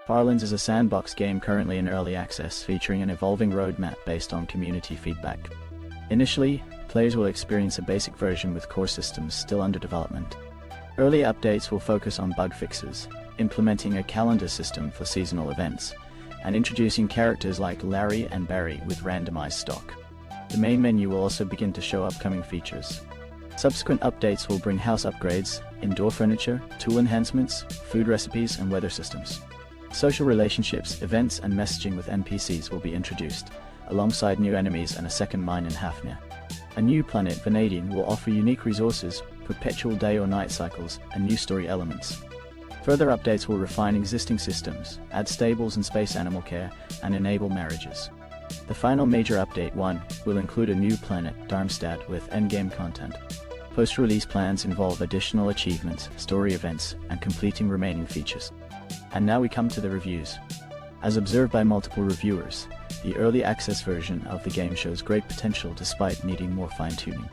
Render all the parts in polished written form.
Farlands is a sandbox game currently in early access, featuring an evolving roadmap based on community feedback. Initially, players will experience a basic version with core systems still under development. Early updates will focus on bug fixes, implementing a calendar system for seasonal events, and introducing characters like Larry and Barry with randomized stock. The main menu will also begin to show upcoming features. Subsequent updates will bring house upgrades, indoor furniture, tool enhancements, food recipes, and weather systems. Social relationships, events, and messaging with NPCs will be introduced, alongside new enemies and a second mine in Hafnia. A new planet, Vanadian, will offer unique resources, perpetual day or night cycles, and new story elements. Further updates will refine existing systems, add stables and space animal care, and enable marriages. The final major update 1 will include a new planet, Darmstadt, with endgame content. Post-release plans involve additional achievements, story events, and completing remaining features. And now we come to the reviews. As observed by multiple reviewers, the early access version of the game shows great potential despite needing more fine-tuning.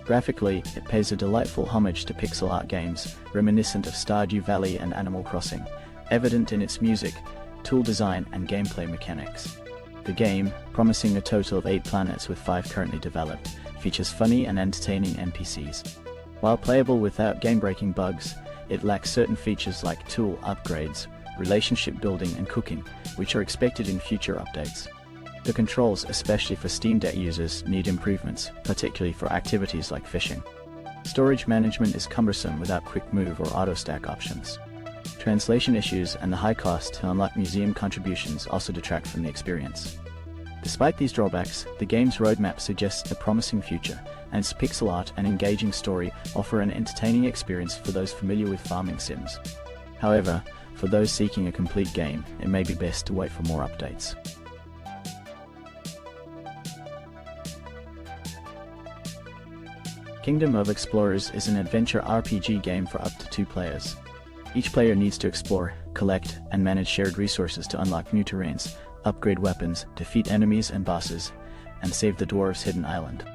Graphically, it pays a delightful homage to pixel art games, reminiscent of Stardew Valley and Animal Crossing, evident in its music, tool design, and gameplay mechanics. The game, promising a total of 8 planets with 5 currently developed, features funny and entertaining NPCs. While playable without game-breaking bugs, it lacks certain features like tool upgrades, relationship building, and cooking, which are expected in future updates. The controls, especially for Steam Deck users, need improvements, particularly for activities like fishing. Storage management is cumbersome without quick move or auto stack options. Translation issues and the high cost to unlock museum contributions also detract from the experience. Despite these drawbacks, the game's roadmap suggests a promising future, and its pixel art and engaging story offer an entertaining experience for those familiar with farming sims. However, for those seeking a complete game, it may be best to wait for more updates. Kingdom of Explorers is an adventure RPG game for up to 2 players. Each player needs to explore, collect, and manage shared resources to unlock new terrains, upgrade weapons, defeat enemies and bosses, and save the dwarves' hidden island.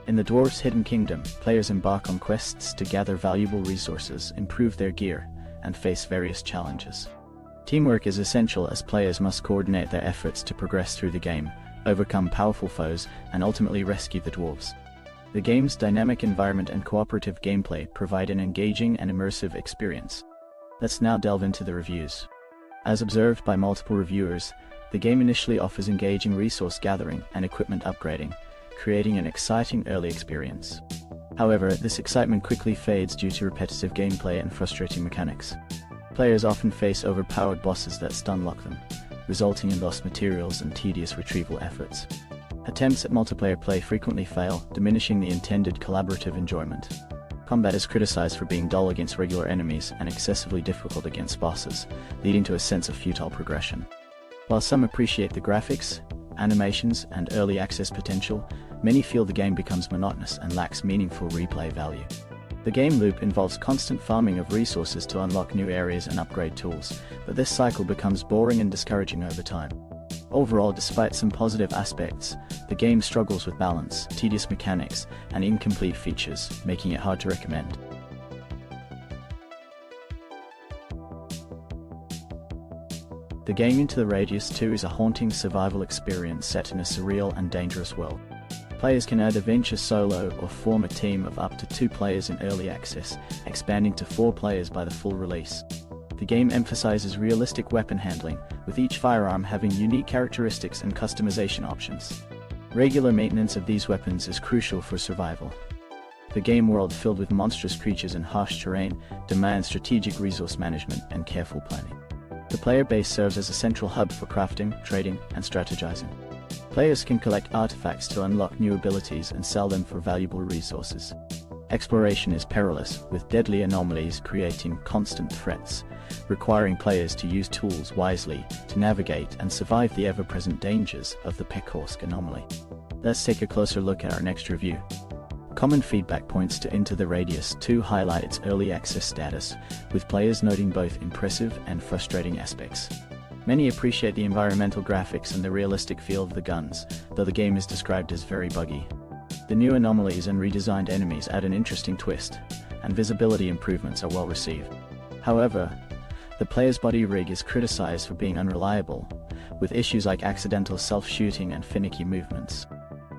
In the dwarves' hidden kingdom, players embark on quests to gather valuable resources, improve their gear, and face various challenges. Teamwork is essential as players must coordinate their efforts to progress through the game, overcome powerful foes, and ultimately rescue the dwarves. The game's dynamic environment and cooperative gameplay provide an engaging and immersive experience. Let's now delve into the reviews. As observed by multiple reviewers, the game initially offers engaging resource gathering and equipment upgrading, creating an exciting early experience. However, this excitement quickly fades due to repetitive gameplay and frustrating mechanics. Players often face overpowered bosses that stun-lock them, resulting in lost materials and tedious retrieval efforts. Attempts at multiplayer play frequently fail, diminishing the intended collaborative enjoyment. Combat is criticized for being dull against regular enemies and excessively difficult against bosses, leading to a sense of futile progression. While some appreciate the graphics, animations, and early access potential, many feel the game becomes monotonous and lacks meaningful replay value. The game loop involves constant farming of resources to unlock new areas and upgrade tools, but this cycle becomes boring and discouraging over time. Overall, despite some positive aspects, the game struggles with balance, tedious mechanics, and incomplete features, making it hard to recommend. The game Into the Radius 2 is a haunting survival experience set in a surreal and dangerous world. Players can either venture solo or form a team of up to 2 players in early access, expanding to 4 players by the full release. The game emphasizes realistic weapon handling, with each firearm having unique characteristics and customization options. Regular maintenance of these weapons is crucial for survival. The game world, filled with monstrous creatures and harsh terrain, demands strategic resource management and careful planning. The player base serves as a central hub for crafting, trading, and strategizing. Players can collect artifacts to unlock new abilities and sell them for valuable resources. Exploration is perilous, with deadly anomalies creating constant threats, requiring players to use tools wisely to navigate and survive the ever-present dangers of the Pekhorsk anomaly. Let's take a closer look at our next review. Common feedback points to Into the Radius 2 highlight its early access status, with players noting both impressive and frustrating aspects. Many appreciate the environmental graphics and the realistic feel of the guns, though the game is described as very buggy. The new anomalies and redesigned enemies add an interesting twist, and visibility improvements are well received. However, The player's body rig is criticized for being unreliable, with issues like accidental self-shooting and finicky movements.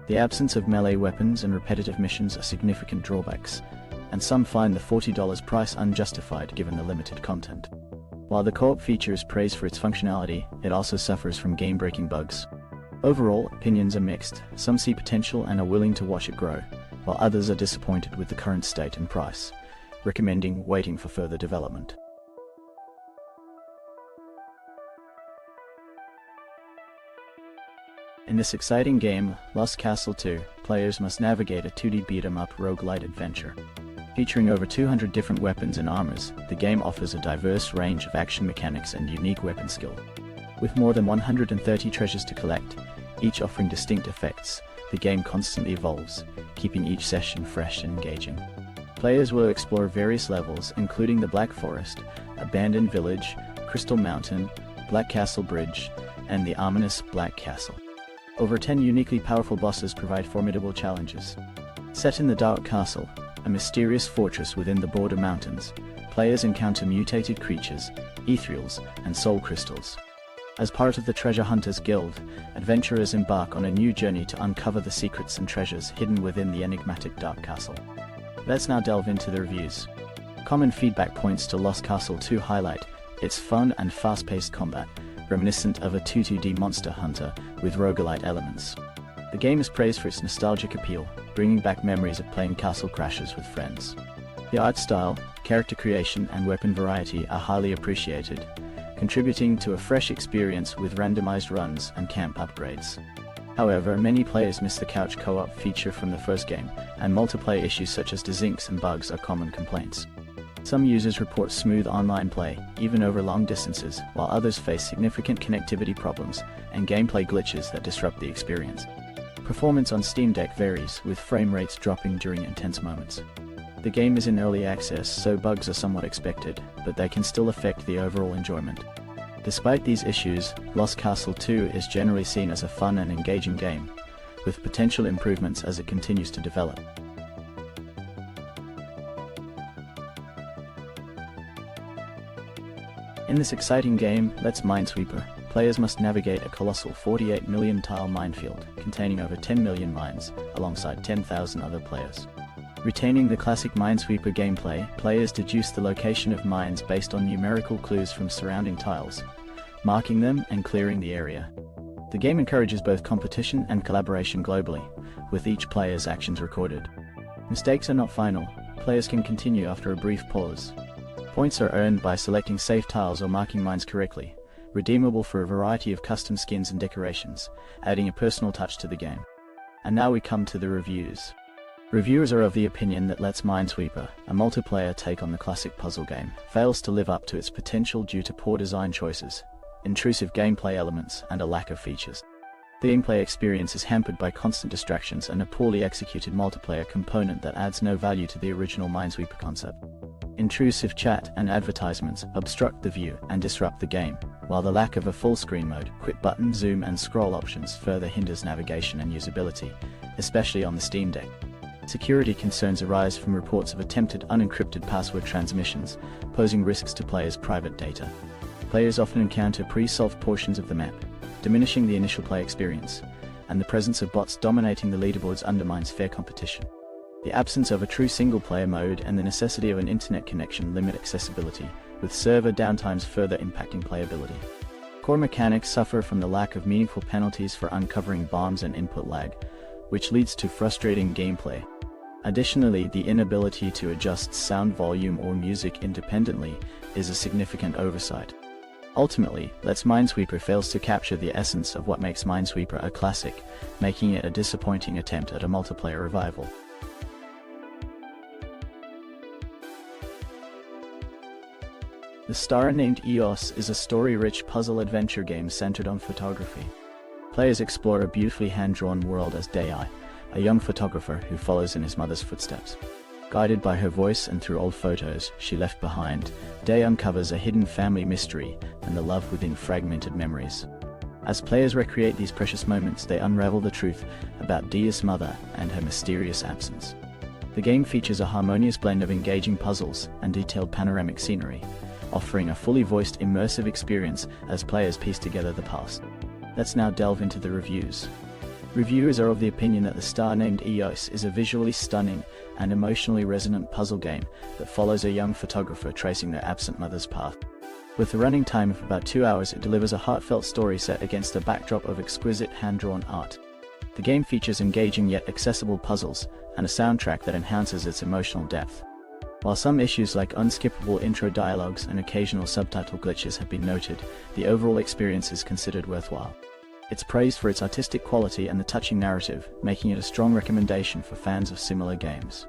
The absence of melee weapons and repetitive missions are significant drawbacks, and some find the $40 price unjustified given the limited content. While the co-op feature is praised for its functionality, it also suffers from game-breaking bugs. Overall, opinions are mixed. Some see potential and are willing to watch it grow, while others are disappointed with the current state and price, recommending waiting for further development. In this exciting game, Lost Castle 2, players must navigate a 2D beat-em-up roguelite adventure. Featuring over 200 different weapons and armors, the game offers a diverse range of action mechanics and unique weapon skill. With more than 130 treasures to collect, each offering distinct effects, the game constantly evolves, keeping each session fresh and engaging. Players will explore various levels, including the Black Forest, Abandoned Village, Crystal Mountain, Black Castle Bridge, and the ominous Black Castle. Over 10 uniquely powerful bosses provide formidable challenges. Set in the Dark Castle, a mysterious fortress within the Border Mountains, players encounter mutated creatures, ethereals, and soul crystals. As part of the Treasure Hunters Guild, adventurers embark on a new journey to uncover the secrets and treasures hidden within the enigmatic Dark Castle. Let's now delve into the reviews. Common feedback points to Lost Castle 2 highlight its fun and fast-paced combat, reminiscent of a 2D Monster Hunter with roguelite elements. The game is praised for its nostalgic appeal, bringing back memories of playing castle crashers with friends. The art style, character creation, and weapon variety are highly appreciated, contributing to a fresh experience with randomized runs and camp upgrades. However, many players miss the couch co-op feature from the first game, and multiplayer issues such as dezinks and bugs are common complaints. Some users report smooth online play, even over long distances, while others face significant connectivity problems and gameplay glitches that disrupt the experience. Performance on Steam Deck varies, with frame rates dropping during intense moments. The game is in early access, so bugs are somewhat expected, but they can still affect the overall enjoyment. Despite these issues, Lost Castle 2 is generally seen as a fun and engaging game, with potential improvements as it continues to develop. In this exciting game, Let's Minesweeper, players must navigate a colossal 48 million tile minefield containing over 10 million mines, alongside 10,000 other players. Retaining the classic Minesweeper gameplay, players deduce the location of mines based on numerical clues from surrounding tiles, marking them and clearing the area. The game encourages both competition and collaboration globally, with each player's actions recorded. Mistakes are not final. Players can continue after a brief pause. Points are earned by selecting safe tiles or marking mines correctly, redeemable for a variety of custom skins and decorations, adding a personal touch to the game. And now we come to the reviews. Reviewers are of the opinion that Let's Minesweeper, a multiplayer take on the classic puzzle game, fails to live up to its potential due to poor design choices, intrusive gameplay elements, and a lack of features. The gameplay experience is hampered by constant distractions and a poorly executed multiplayer component that adds no value to the original Minesweeper concept. Intrusive chat and advertisements obstruct the view and disrupt the game, while the lack of a full screen mode, quit button, zoom and scroll options further hinders navigation and usability, especially on the Steam Deck. Security concerns arise from reports of attempted unencrypted password transmissions, posing risks to players' private data. Players often encounter pre-solved portions of the map, diminishing the initial play experience, and the presence of bots dominating the leaderboards undermines fair competition. The absence of a true single-player mode and the necessity of an internet connection limit accessibility, with server downtimes further impacting playability. Core mechanics suffer from the lack of meaningful penalties for uncovering bombs and input lag, which leads to frustrating gameplay. Additionally, the inability to adjust sound volume or music independently is a significant oversight. Ultimately, Let's Minesweeper fails to capture the essence of what makes Minesweeper a classic, making it a disappointing attempt at a multiplayer revival. The Star Named EOS is a story-rich puzzle-adventure game centered on photography. Players explore a beautifully hand-drawn world as Dei, a young photographer who follows in his mother's footsteps. Guided by her voice and through old photos she left behind, Dei uncovers a hidden family mystery and the love within fragmented memories. As players recreate these precious moments, they unravel the truth about Dei's mother and her mysterious absence. The game features a harmonious blend of engaging puzzles and detailed panoramic scenery, offering a fully voiced immersive experience as players piece together the past. Let's now delve into the reviews. Reviewers are of the opinion that the Star Named EOS is a visually stunning and emotionally resonant puzzle game that follows a young photographer tracing their absent mother's path. With a running time of about 2 hours, it delivers a heartfelt story set against a backdrop of exquisite hand-drawn art. The game features engaging yet accessible puzzles and a soundtrack that enhances its emotional depth. While some issues like unskippable intro dialogues and occasional subtitle glitches have been noted, the overall experience is considered worthwhile. It's praised for its artistic quality and the touching narrative, making it a strong recommendation for fans of similar games.